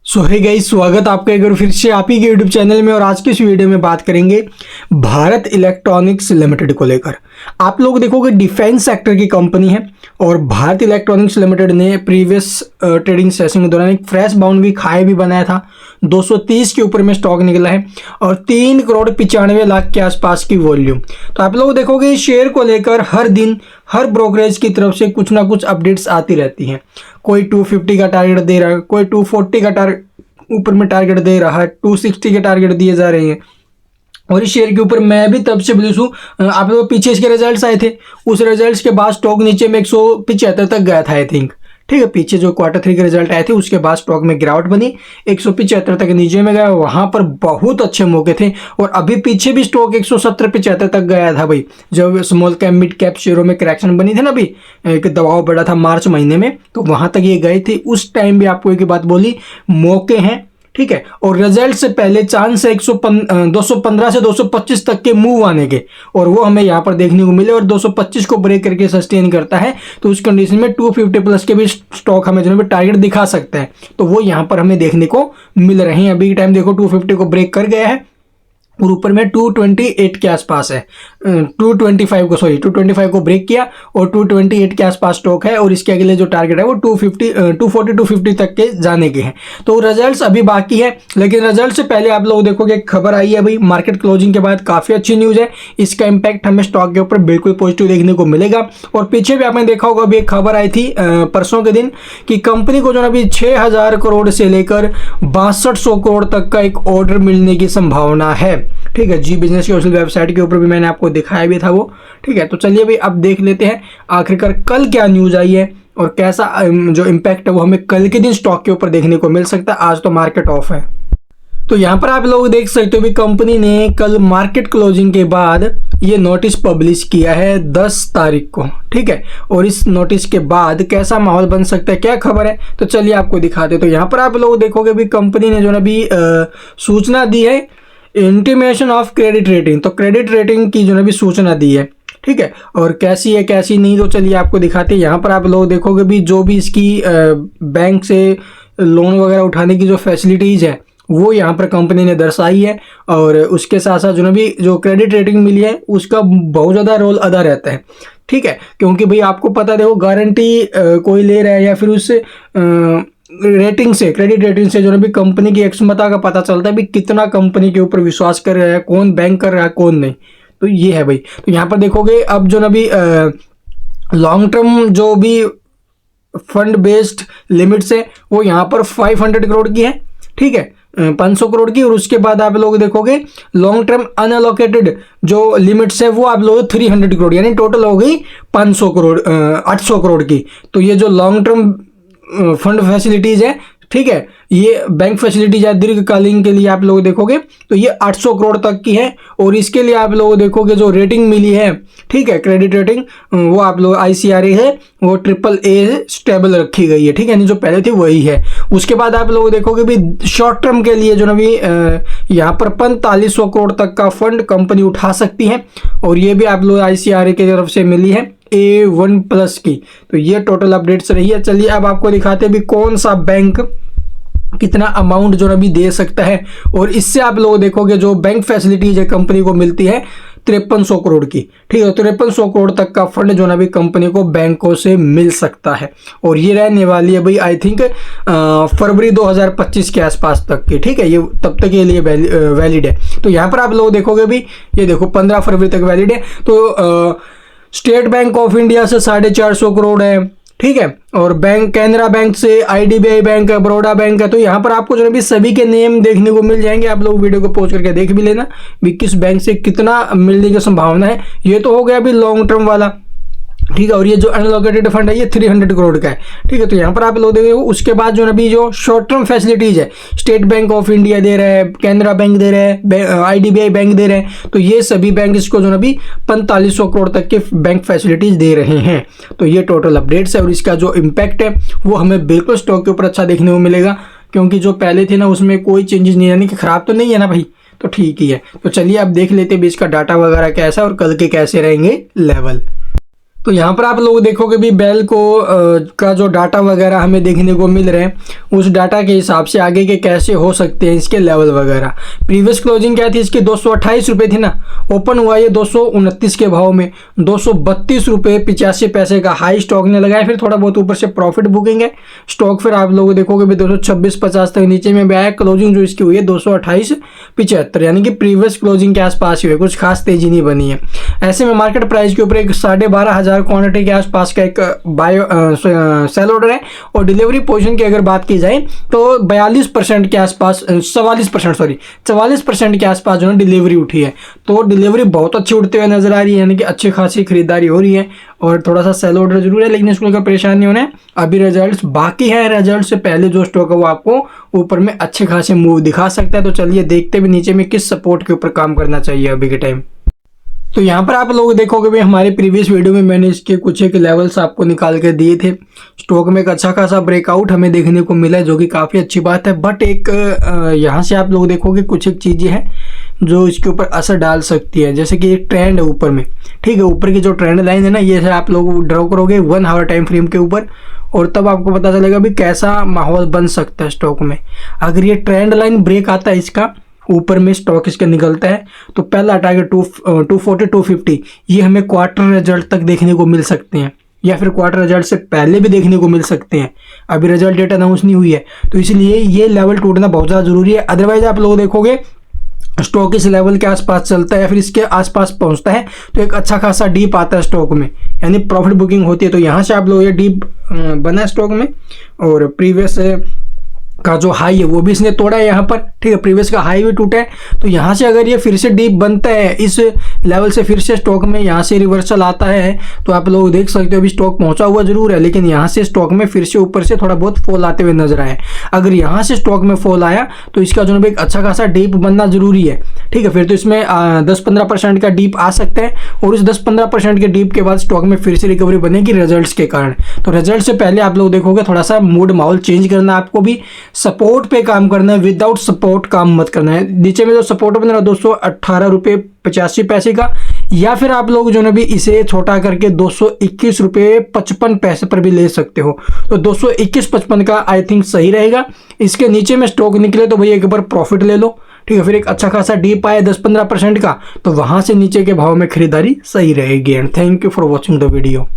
सो hey guys, स्वागत आपका एक बार फिर से आप ही के यूट्यूब चैनल में। और आज की इस वीडियो में बात करेंगे भारत इलेक्ट्रॉनिक्स लिमिटेड को लेकर। आप लोग देखोगे डिफेंस सेक्टर की कंपनी है और भारत इलेक्ट्रॉनिक्स लिमिटेड ने प्रीवियस ट्रेडिंग सेशन के दौरान एक फ्रेश बाउंड्री हाई भी बनाया था। 230 के ऊपर में स्टॉक निकला है और 3 करोड़ 95 लाख के आसपास की वॉल्यूम। तो आप लोग देखोगे इस शेयर को लेकर हर दिन हर ब्रोकरेज की तरफ से कुछ ना कुछ अपडेट्स आती रहती हैं। कोई 250 का टारगेट दे रहा है, कोई 240 का ऊपर में टारगेट दे रहा है, 260 के टारगेट दिए जा रहे हैं। और इस शेयर के ऊपर मैं भी तब से बुलिश हूँ। आप लोग पीछे इसके रिजल्ट्स आए थे, उस रिजल्ट्स के बाद स्टॉक नीचे में 175 तक गया था आई थिंक। ठीक है, पीछे जो Q3 के रिजल्ट आए थे उसके बाद स्टॉक में गिरावट बनी, 175 तक नीचे में गया। वहां पर बहुत अच्छे मौके थे और अभी पीछे भी स्टॉक 170-75 तक गया था भाई। जब स्मॉल कैप मिड कैप शेयरों में करेक्शन बनी थी ना, अभी एक दबाव बढ़ा था मार्च महीने में, तो वहां तक ये गए थे। उस टाइम भी आपको एक बात बोली, मौके हैं। ठीक है, और रिजल्ट से पहले चांस है 215 से 225 तक के मूव आने के, और वो हमें यहाँ पर देखने को मिले। और 225 को ब्रेक करके सस्टेन करता है तो उस कंडीशन में 250 प्लस के भी स्टॉक हमें जो है टारगेट दिखा सकता है। तो वो यहाँ पर हमें देखने को मिल रहे हैं। अभी टाइम देखो 250 को ब्रेक कर गया है और ऊपर में 228 के आसपास है, 225 को ब्रेक किया और 228 के आसपास स्टॉक है। और इसके अगले जो टारगेट है वो 250 तक के जाने के हैं। तो रिजल्ट्स अभी बाकी है, लेकिन रिजल्ट से पहले आप लोग देखोगे एक खबर आई है अभी मार्केट क्लोजिंग के बाद, काफ़ी अच्छी न्यूज़ है। इसका इंपैक्ट हमें स्टॉक के ऊपर बिल्कुल पॉजिटिव देखने को मिलेगा। और पीछे भी आपने देखा होगा, अभी एक खबर आई थी परसों के दिन कि कंपनी को जो अभी 6000 करोड़ से लेकर 6200 करोड़ तक का एक ऑर्डर मिलने की संभावना है। ठीक है, जी बिजनेस की ऑफिशियल वेबसाइट के ऊपर भी मैंने आपको दिखाया भी था वो। ठीक है, तो चलिए भाई अब देख लेते हैं आखिरकार कल क्या न्यूज़ आई है और कैसा जो इम्पैक्ट है वो हमें कल के दिन स्टॉक के ऊपर देखने को मिल सकता है। आज तो मार्केट ऑफ है। तो यहाँ पर आप लोग देख सकते हो भी कंपनी ने कल मार्केट क्लोजिंग के बाद ये नोटिस पब्लिश किया है 10 तारीख को। ठीक है, और इस नोटिस के बाद कैसा माहौल बन सकता है, क्या खबर है, तो चलिए आपको दिखाते। तो यहाँ पर आप लोग देखोगे भी कंपनी ने जो ना भी सूचना दी है इंटीमेशन ऑफ क्रेडिट रेटिंग। तो क्रेडिट रेटिंग की जो ना भी सूचना दी है। ठीक है, और कैसी है कैसी नहीं तो चलिए आपको दिखाते हैं। यहाँ पर आप लोग देखोगे भी जो भी इसकी बैंक से लोन वगैरह उठाने की जो फैसिलिटीज़ है वो यहाँ पर कंपनी ने दर्शाई है। और उसके साथ साथ जो ना भी जो क्रेडिट रेटिंग मिली है उसका बहुत ज़्यादा रोल अदा रहता है। ठीक है, क्योंकि भाई आपको पता देखो गारंटी कोई ले रहा है या फिर उससे रेटिंग से, क्रेडिट रेटिंग से जो ना भी कंपनी की क्षमता का पता चलता है भी कितना कंपनी के ऊपर विश्वास कर रहा है, कौन बैंक कर रहा है कौन नहीं। तो ये है भाई। तो यहाँ पर देखोगे अब जो ना भी लॉन्ग टर्म जो भी फंड बेस्ड लिमिट्स है वो यहाँ पर 500 करोड़ की है। ठीक है, 500 करोड़ की। और उसके बाद आप लोग देखोगे लॉन्ग टर्म अनएलोकेटेड जो लिमिट्स है वो आप लोग 300 करोड़, यानी टोटल हो गई 500 करोड़ 800 करोड़ की। तो ये जो लॉन्ग टर्म फंड फैसिलिटीज़ है, ठीक है, ये बैंक फैसिलिटीज है दीर्घकालीन के लिए आप लोग देखोगे तो ये 800 करोड़ तक की है। और इसके लिए आप लोग देखोगे जो रेटिंग मिली है, ठीक है, क्रेडिट रेटिंग, वो आप लोग ICRA है वो AAA स्टेबल रखी गई है। ठीक है, नहीं जो पहले थी वही है। उसके बाद आप लोग देखोगे भी शॉर्ट टर्म के लिए जो ना भी यहाँ पर 4500 करोड़ तक का फंड कंपनी उठा सकती है। और ये भी आप लोग ICRA की तरफ से मिली है A1+ की। तो ये टोटल अपडेट्स रही है। चलिए अब आपको दिखाते हैं भी कौन सा बैंक कितना अमाउंट जो अभी दे सकता है। और इससे आप लोग देखोगे जो बैंक फैसिलिटीज है कंपनी को मिलती है 5300 करोड़ की। ठीक है, 5300 करोड़ तक का फंड जो ना भी कंपनी को बैंकों से मिल सकता है। और ये रहने वाली है भाई आई थिंक फरवरी 2025 के आसपास तक की। ठीक है, ये तब तक के लिए वैलिड है। तो यहाँ पर आप लोग देखोगे भी ये देखो 15 फरवरी तक वैलिड है। तो स्टेट बैंक ऑफ इंडिया से 450 करोड़ है। ठीक है, और बैंक कैनरा बैंक से IDBI बैंक है, बड़ौदा बैंक है। तो यहाँ पर आपको जो है भी सभी के नेम देखने को मिल जाएंगे। आप लोग वीडियो को पॉज करके देख भी लेना भी किस बैंक से कितना मिलने की संभावना है। ये तो हो गया अभी लॉन्ग टर्म वाला। ठीक है, और ये जो अनलोकेटेड फंड है ये 300 करोड़ का है। ठीक है, तो यहाँ पर आप लोग देखो उसके बाद जो अभी जो शॉर्ट टर्म फैसिलिटीज है स्टेट बैंक ऑफ इंडिया दे रहा है, कैनरा बैंक दे रहा है, IDBI बैंक दे रहे हैं। तो ये सभी बैंक इसको जो अभी 4500 करोड़ तक के बैंक फैसिलिटीज दे रहे हैं। तो ये टोटल अपडेट्स है और इसका जो इम्पैक्ट है वो हमें बिल्कुल स्टॉक के ऊपर अच्छा देखने को मिलेगा, क्योंकि जो पहले थे ना उसमें कोई चेंजेस नहीं, यानी कि खराब तो नहीं है ना भाई, तो ठीक ही है। तो चलिए अब देख लेते हैं इसका डाटा वगैरह कैसा और कल के कैसे रहेंगे लेवल। तो यहाँ पर आप लोग देखोगे भी बेल को का जो डाटा वगैरह हमें देखने को मिल रहे हैं उस डाटा के हिसाब से आगे के कैसे हो सकते हैं इसके लेवल वगैरह। प्रीवियस क्लोजिंग क्या थी इसकी 228 रुपये थी ना, ओपन हुआ ये 229 के भाव में, 232 रुपये 85 पैसे का हाई स्टॉक ने लगाया, फिर थोड़ा बहुत ऊपर से प्रॉफिट बुकिंग है स्टॉक। फिर आप लोग देखोगे भी 226.50 तक नीचे में भी आया, क्लोजिंग जो इसकी हुई है 228.75, यानी कि प्रीवियस क्लोजिंग के आसपास ही हुई, कुछ खास तेजी नहीं बनी है। ऐसे में मार्केट प्राइस के ऊपर एक 12,500 क्वांटिटी के आसपास का एक सेल ऑर्डर है, और डिलीवरी पोजीशन की अगर बात की जाए तो 42% के आसपास 44% के आसपास जो है डिलीवरी उठी है। तो डिलीवरी बहुत अच्छी उठते हुए नजर आ रही है, यानी कि अच्छी खासी खरीदारी हो रही है, और थोड़ा सा सेल ऑर्डर जरूर है, लेकिन इसको लेकर परेशान नहीं होना है। अभी रिजल्ट्स बाकी है, रिजल्ट से पहले जो स्टॉक है वो आपको ऊपर में अच्छे खासे मूव दिखा सकता है। तो चलिए देखते भी नीचे में किस सपोर्ट के ऊपर काम करना चाहिए अभी के टाइम। तो यहाँ पर आप लोग देखोगे भी हमारे प्रीवियस वीडियो में मैंने इसके कुछ एक लेवल्स आपको निकाल के दिए थे। स्टॉक में एक अच्छा खासा ब्रेकआउट हमें देखने को मिला है, जो कि काफ़ी अच्छी बात है। बट एक यहाँ से आप लोग देखोगे कुछ एक चीज़ें हैं जो इसके ऊपर असर डाल सकती है, जैसे कि एक ट्रेंड है ऊपर में, ठीक है, ऊपर की जो ट्रेंड लाइन है ना, ये से आप लोग ड्रॉ करोगे 1 आवर टाइम फ्रेम के ऊपर, और तब आपको पता चलेगा भी कैसा माहौल बन सकता है स्टॉक में। अगर ये ट्रेंड लाइन ब्रेक आता है इसका, ऊपर में स्टॉक इसका निकलता है, तो पहला टारगेट 240 250 ये हमें क्वार्टर रिजल्ट तक देखने को मिल सकते हैं, या फिर क्वार्टर रिजल्ट से पहले भी देखने को मिल सकते हैं। अभी रिजल्ट डेट अनाउंस नहीं हुई है, तो इसलिए ये लेवल टूटना बहुत ज़्यादा जरूरी है। अदरवाइज आप लोग देखोगे स्टॉक इस लेवल के आसपास चलता है या फिर इसके आसपास पहुंचता है तो एक अच्छा खासा डीप आता है स्टॉक में, यानी प्रॉफिट बुकिंग होती है। तो यहाँ से आप लोग ये डीप बना स्टॉक में, और प्रीवियस का जो हाई है वो भी इसने तोड़ा है यहाँ पर, ठीक है, प्रीवियस का हाई भी टूटा है। तो यहाँ से अगर ये फिर से डीप बनता है इस लेवल से, फिर से स्टॉक में यहाँ से रिवर्सल आता है, तो आप लोग देख सकते हो अभी स्टॉक पहुंचा हुआ जरूर है, लेकिन यहाँ से स्टॉक में फिर से ऊपर से थोड़ा बहुत फॉल आते हुए नजर आए। अगर यहाँ से स्टॉक में फॉल आया तो इसका जो एक अच्छा खासा डीप बनना जरूरी है, ठीक है। फिर तो इसमें 10-15% का डीप आ सकता है, और उस 10-15% के डीप के बाद स्टॉक में फिर से रिकवरी बनेगी रिजल्ट्स के कारण। तो रिजल्ट से पहले आप लोग देखोगे थोड़ा सा मूड माहौल चेंज करना, आपको भी सपोर्ट पे काम करना है, विदाउट सपोर्ट काम मत करना है। नीचे में जो सपोर्ट बन रहा 218 रुपये 85 पैसे का, या फिर आप लोग जो है भी इसे छोटा करके 221 रुपये 55 पैसे पर भी ले सकते हो। तो 221.55 का आई थिंक सही रहेगा। इसके नीचे में स्टॉक निकले तो भैया एक बार प्रॉफिट ले लो, ठीक है। फिर एक अच्छा खासा डीप आए 10-15% का, तो वहां से नीचे के भाव में खरीदारी सही रहेगी। And thank you for watching the video.